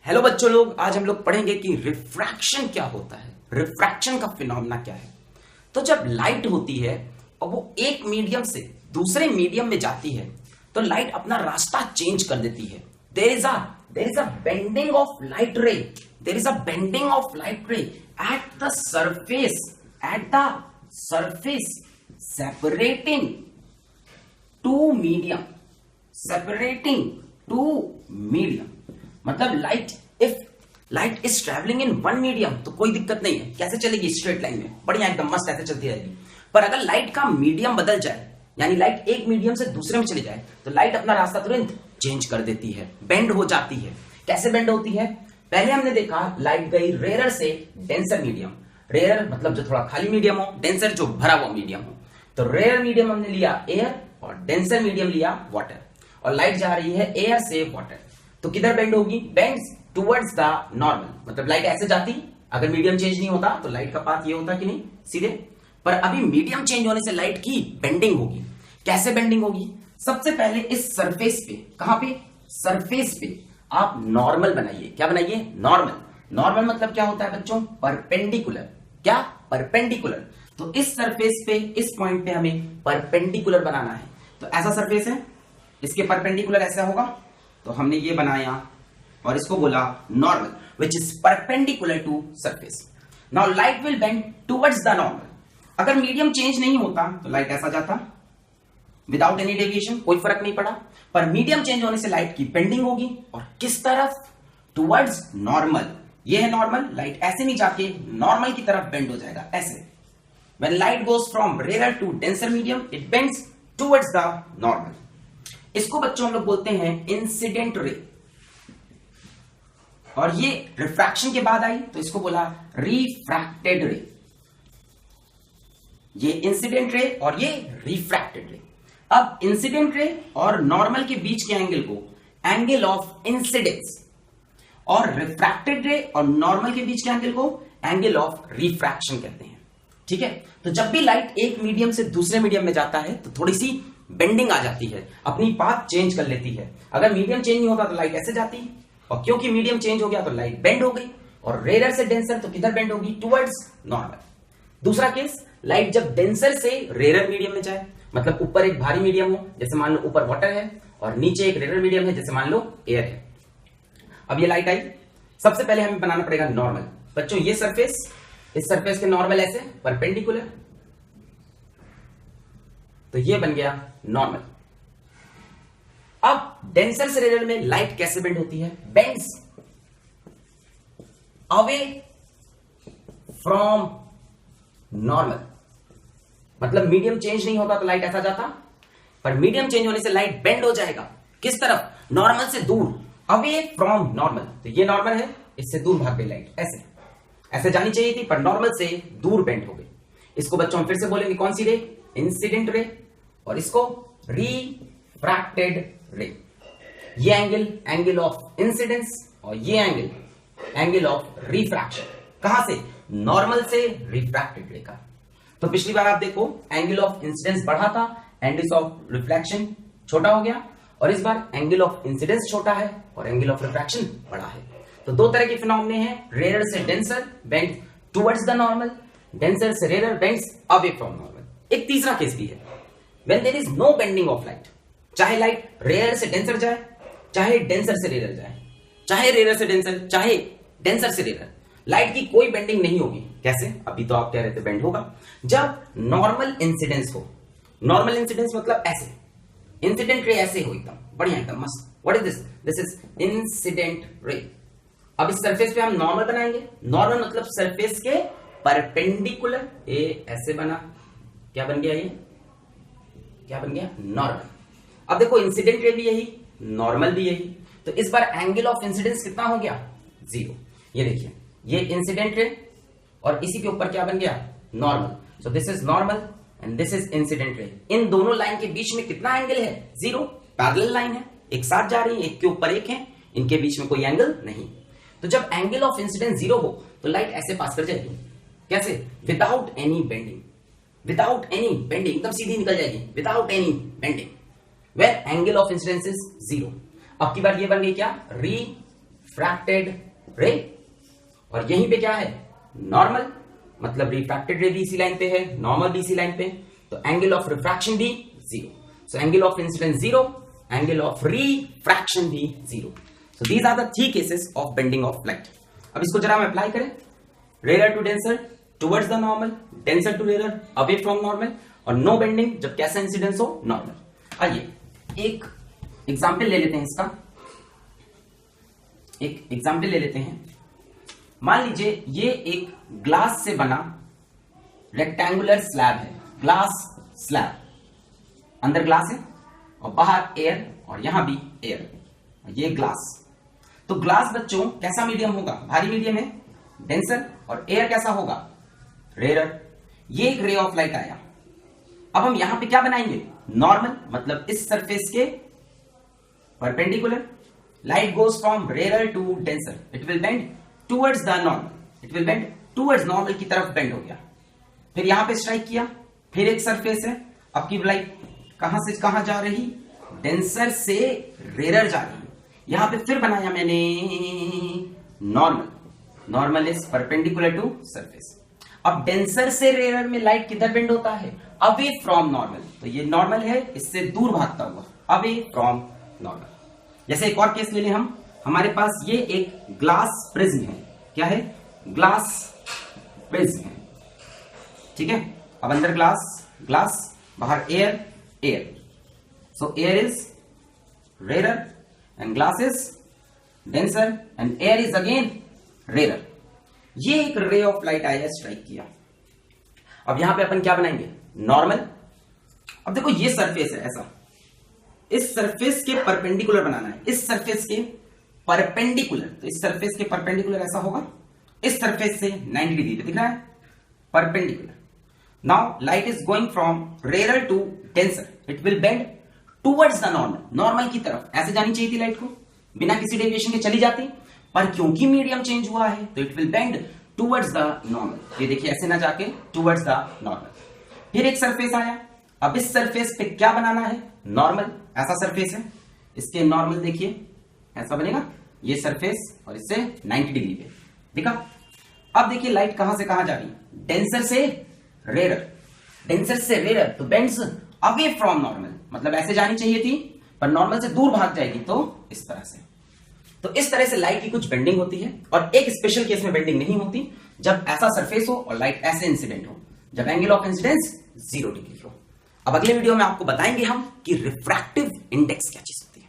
Hello बच्चों लोग, आज हम लोग पढ़ेंगे कि रिफ्रैक्शन क्या होता है, रिफ्रैक्शन का फिनोमेना क्या है। तो जब लाइट होती है और वो एक मीडियम से दूसरे मीडियम में जाती है तो लाइट अपना रास्ता चेंज कर देती है। There is a bending of light ray, there is a bending of light ray at the surface separating two medium, separating two medium. मतलब if light is travelling in one medium तो कोई दिक्कत नहीं है, कैसे चलेगी स्ट्रेट लाइन में, बढ़िया एकदम मस्त ऐसे चलती रहेगी। पर अगर लाइट का मीडियम बदल जाए, यानी लाइट एक मीडियम से दूसरे में चली जाए, तो लाइट अपना रास्ता तुरंत चेंज कर देती है, बेंड हो जाती है। कैसे बेंड होती है? पहले हमने देखा लाइट गई रेयर से डेंसर मीडियम। रेयर मतलब जो थोड़ा खाली मीडियम हो, डेंसर जो भरा हुआ मीडियम हो। तो रेयर मीडियम हमने लिया एयर और डेंसर मीडियम लिया वाटर, और लाइट जा रही है एयर से वाटर, तो किधर बेंड होगी? Bends towards the normal. मतलब लाइट ऐसे जाती, अगर मीडियम चेंज नहीं होता तो लाइट का पाथ ये होता कि नहीं, सीधे। पर अभी मीडियम चेंज होने से लाइट की बेंडिंग होगी। कैसे बेंडिंग होगी? सबसे पहले इस सरफेस पे, कहां पे? सरफेस पे आप नॉर्मल बनाइए। क्या बनाइए? नॉर्मल। नॉर्मल मतलब क्या होता है बच्चों? परपेंडिकुलर। क्या? परपेंडिकुलर। तो इस सरफेस पे, इस पॉइंट पे हमें परपेंडिकुलर बनाना है। तो ऐसा सरफेस है, इसके परपेंडिकुलर ऐसा होगा, तो हमने ये बनाया और इसको बोला normal, which is perpendicular to surface. Now light will bend towards the normal. अगर मीडियम चेंज नहीं होता तो लाइट ऐसा जाता विदाउट एनी डेविएशन, कोई फर्क नहीं पड़ा। पर मीडियम चेंज होने से लाइट की बेंडिंग होगी, और किस तरफ? Towards normal. ये है नॉर्मल, लाइट ऐसे नहीं जाके नॉर्मल की तरफ बेंड हो जाएगा, ऐसे। When light goes from rarer to denser medium, it bends towards the normal. इसको बच्चों हम लोग बोलते हैं इंसिडेंट रे। और ये रिफ्रैक्शन के बाद आई तो इसको बोला रिफ्रैक्टेड रे। ये इंसिडेंट रे और ये रिफ्रैक्टेड रे। अब इंसिडेंट रे और नॉर्मल के बीच के एंगल को एंगल ऑफ इंसिडेंस, और रिफ्रैक्टेड रे और नॉर्मल के बीच के एंगल को एंगल ऑफ रिफ्रैक्शन कहते हैं। ठीक है, तो जब भी लाइट एक मीडियम से दूसरे मीडियम में जाता है तो थोड़ी सी बेंडिंग आ जाती है, अपनी पाथ चेंज कर लेती है। अगर मीडियम चेंज नहीं होता तो लाइट ऐसे जाती, और क्योंकि मीडियम चेंज हो गया तो लाइट बेंड हो गई, और रेयर से डेंसर तो किधर बेंड होगी? Towards normal. दूसरा केस, लाइट जब डेंसर से रेयर मीडियम में जाए, मतलब ऊपर एक भारी मीडियम हो, जैसे मान लो ऊपर वाटर है, और नीचे एक रेयर मीडियम है, जैसे मान लो एयर है। अब ये लाइट आई, सबसे पहले हमें बनाना पड़ेगा नॉर्मल। बच्चों ये सरफेस, इस सरफेस के नॉर्मल ऐसे परपेंडिकुलर, तो ये बन गया नॉर्मल। अब डेंसर से रेयर में लाइट कैसे बेंड होती है? Bends away from normal. मतलब मीडियम चेंज नहीं होता तो लाइट ऐसा जाता, पर मीडियम चेंज होने से लाइट बेंड हो जाएगा। किस तरफ? नॉर्मल से दूर, अवे फ्रॉम नॉर्मल। तो ये नॉर्मल है, इससे दूर भाग गई लाइट, ऐसे ऐसे जानी चाहिए थी, पर नॉर्मल से दूर बेंड हो गई। इसको बच्चों हम फिर से बोलेंगे कौन सी रे? इंसिडेंट रे, और इसको रिफ्रैक्टेड रे। ये एंगल ऑफ इंसिडेंस, और ये एंगल ऑफ रिफ्रैक्शन। कहां से? नॉर्मल से रिफ्रैक्टेड रे का। तो पिछली बार आप देखो एंगल ऑफ इंसिडेंस बढ़ा था, एंगल ऑफ रिफ्लेक्शन छोटा हो गया, और इस बार एंगल ऑफ इंसिडेंस छोटा है और एंगल ऑफ रिफ्रैक्शन बड़ा है। तो दो तरह के फिनोमेना हैं, रेयर से denser bend towards the normal, denser से rare bends away from normal. एक तीसरा केस भी है, when there is no bending of light. चाहे लाइट रेयर से डेंसर जाए, चाहे डेंसर से रेयर जाए, चाहे रेयर से डेंसर, चाहे डेंसर से रेयर, लाइट की कोई बेंडिंग नहीं होगी। कैसे? अभी तो आप कह रहे थे बेंड होगा। जब नॉर्मल इंसिडेंस हो, नॉर्मल इंसिडेंस मतलब ऐसे, इंसिडेंट रे ऐसे हो, एकदम बढ़िया, एकदम मस्त। What is this? This is incident रे। अब इस सरफेस पे हम नॉर्मल बनाएंगे। नॉर्मल मतलब सरफेस के परपेंडिकुलर। ये ऐसे बना, क्या बन गया? ये क्या बन गया? नॉर्मल। अब देखो इंसिडेंट रे भी यही, नॉर्मल भी यही, तो इस बार एंगल ऑफ इंसिडेंस कितना हो गया? 0। ये देखिए, ये इंसिडेंट रे और इसी के ऊपर क्या बन गया? Normal. So this is normal and this is incident ray. इन दोनों लाइन के बीच में कितना एंगल है? 0। पैरेलल लाइन है, एक साथ जा रही है, एक के ऊपर एक है, इनके बीच में कोई एंगल नहीं। तो जब एंगल ऑफ इंसिडेंस 0 हो तो लाइट ऐसे पास कर जाएगी। कैसे? Without any bending, without any bending, एकदम सीधी निकल जाएगी, without any bending, where angle of incidence is 0। अब की बार ये बन गई क्या? रिफ्रैक्टेड रे, और यहीं पे क्या है, नॉर्मल, मतलब रिफ्रैक्टेड रे भी इसी लाइन पे है, नॉर्मल भी इसी लाइन पे, तो एंगल ऑफ रिफ्रैक्शन भी zero. So angle of incidence zero, angle of refraction भी zero. So these are the 3 cases of bending of light. अब इसको जरा हम अप्लाई करें, rare to denser towards the normal, denser to rare away from normal, और no bending जब कैसा incidence हो, नॉर्मल। आइए एक एग्जाम्पल ले लेते हैं इसका, एक एग्जाम्पल ले लेते हैं। मान लीजिए ये एक ग्लास से बना रेक्टेंगुलर स्लैब है, ग्लास स्लैब, अंदर ग्लास है और बाहर एयर, और यहां भी एयर, ये ग्लास। तो ग्लास बच्चों कैसा मीडियम होगा, भारी मीडियम है, डेंसर, और एयर कैसा होगा, रेयर। ये एक रे ऑफ लाइट आया। अब हम यहां पे क्या बनाएंगे, नॉर्मल, मतलब इस सरफेस के परपेंडिकुलर। Light goes from rare to denser, it will bend towards the normal, it will bend towards normal की तरफ बेंड हो गया। फिर यहां पे स्ट्राइक किया, फिर एक सरफेस है, अब की लाइट कहां से कहां जा रही, डेंसर से रेयर जा रही। यहां पे फिर बनाया मैंने normal, normal is perpendicular to surface. अब डेंसर से रेयर में लाइट किधर बेंड होता है, अवे फ्रॉम नॉर्मल, तो ये नॉर्मल है, इससे दूर भागता हुआ, अवे फ्रॉम नॉर्मल। जैसे एक और केस ले लें हम, हमारे पास ये एक ग्लास प्रिज्म है, क्या है, ग्लास प्रिज्म है, ठीक है। अब अंदर ग्लास, ग्लास, बाहर air, air, so air is rare and glass is denser and air is again rare. ये एक रे ऑफ लाइट आया, स्ट्राइक किया। अब यहां पे अपन क्या बनाएंगे, नॉर्मल। अब देखो ये सरफेस है ऐसा, इस सरफेस के परपेंडिकुलर बनाना है, इस सरफेस के परपेंडिकुलर, तो इस सरफेस के परपेंडिकुलर ऐसा होगा, इस सरफेस से 90 डिग्री पे दिख रहा है, perpendicular. Now light is going from rare to denser, it will bend towards the normal, normal की तरफ ऐसे जानी चाहिए थी लाइट को, बिना किसी डेविएशन के चली जाती, पर क्योंकि मीडियम चेंज हुआ है तो it will bend towards the normal. ये देखिए ऐसे ना जाके टुवर्ड्स द नॉर्मल। फिर एक सरफेस आया, अब इस सरफेस पे क्या बनाना है, नॉर्मल, ऐसा सरफेस है, इसके नॉर्मल देखिए ऐसा बनेगा, ये सरफेस, और इससे 90 डिग्री पे दिखा। अब देखिए लाइट कहां से कहां जा रही, डेंसर से रेयर, डेंसर से रेयर, तो बेंड्स अवे फ्रॉम नॉर्मल, मतलब ऐसे जानी चाहिए थी, पर नॉर्मल से दूर भाग जाएगी, तो इस तरह से। तो इस तरह से लाइट की कुछ बेंडिंग होती है, और एक स्पेशल केस में बेंडिंग नहीं होती, जब ऐसा सरफेस हो और लाइट ऐसे इंसिडेंट हो, जब एंगल ऑफ इंसिडेंस 0 डिग्री हो। अब अगले वीडियो में आपको बताएंगे हम कि रिफ्रैक्टिव इंडेक्स क्या चीज होती है।